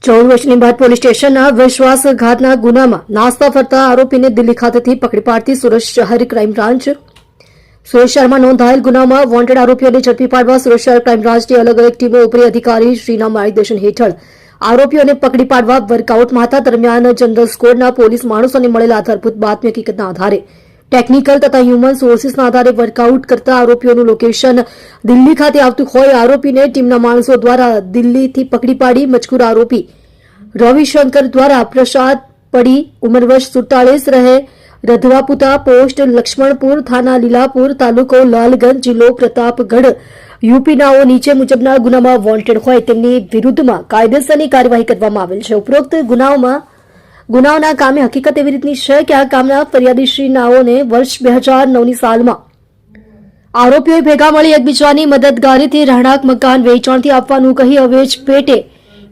14 વર્ષની બાદ પોલીસ સ્ટેશનના વિશ્વાસઘાતના ગુનામાં નાસ્તા ફરતા આરોપીને દિલ્હી ખાતેથી પકડી પાડતી સુરત શહેર ક્રાઇમ બ્રાન્ચ સુરત શહેરમાં નોંધાયેલ ગુનામાં વોન્ટેડ આરોપીઓને ઝડપી પાડવા સુરત શહેર ક્રાઇમ બ્રાન્ચની અલગ અલગ ટીમો ઉપરી અધિકારી શ્રીના માર્ગદર્શન હેઠળ આરોપીઓને પકડી પાડવા વર્કઆઉટમાં હતા. દરમિયાન જનરલ સ્કોડના પોલીસ માણસોને મળેલા આધારભૂત બાતમી હકીકતના આધારે ટેકનિકલ તથા હ્યુમન સોર્સિસના આધારે વર્કઆઉટ કરતા આરોપીઓનું લોકેશન દિલ્હી ખાતે આવતું હોય આરોપીને ટીમના માણસો દ્વારા દિલ્હીથી પકડી પાડી મજકૂર આરોપી રવિશંકર દ્વારા પ્રસાદ પડી ઉંમર વર્ષ 47 રહે રધવાપુતા પોસ્ટ લક્ષ્મણપુર થાના લીલાપુર તાલુકો લાલગંજ જિલ્લો પ્રતાપગઢ યુપીનાઓ નીચે મુજબના ગુનામાં વોન્ટેડ હોય તેમની વિરુદ્ધમાં કાયદેસરની કાર્યવાહી કરવામાં આવેલ છે. ઉપરોક્ત ગુનાઓના કામે હકીકત એવી રીતની છે કે આ કામના ફરિયાદી શ્રી નાઓને વર્ષ 2009ની સાલમાં આરોપીઓએ ભેગા મળી એકબીજાની મદદગારીથી રહેણાંક મકાન વેચાણથી આપવાનું કહી અવેજ પેટે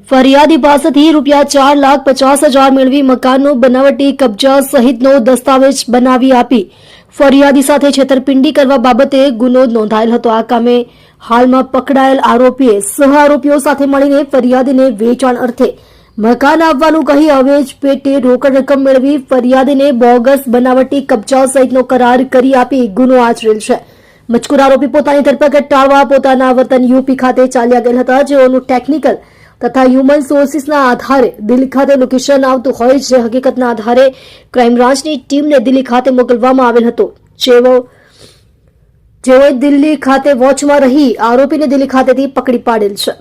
ફરિયાદી પાસેથી ₹4,50,000 મેળવી મકાનનો બનાવટી કબજા સહિતનો દસ્તાવેજ બનાવી આપી ફરિયાદી સાથે છેતરપિંડી કરવા બાબતે ગુનો નોંધાયેલ હતો. આ કામે હાલમાં પકડાયેલ આરોપીએ સહ આરોપીઓ સાથે મળીને ફરિયાદીને વેચાણ અર્થે મકાન આપવાનું કહી અવેજ પેટે રોકડ રકમ મેળવી ફરિયાદીને બોગસ બનાવટી કબજા સહિતનો કરાર કરી આપી ગુનો આચરેલ છે. મજકૂર આરોપી પોતાની ધરપકડ ટાળવા પોતાના વતન યુપી ખાતે ચાલ્યા ગયેલ હતા, જેઓનું ટેકનિકલ તથા હ્યુમન સોર્સિસના આધારે દિલ્હી ખાતે લોકેશન આવતું હોય જે હકીકતના આધારે ક્રાઇમ બ્રાન્ચની ટીમને દિલ્હી ખાતે મોકલવામાં આવેલ હતો. જેઓએ દિલ્હી ખાતે વોચમાં રહી આરોપીને દિલ્હી ખાતેથી પકડી પાડેલ છે.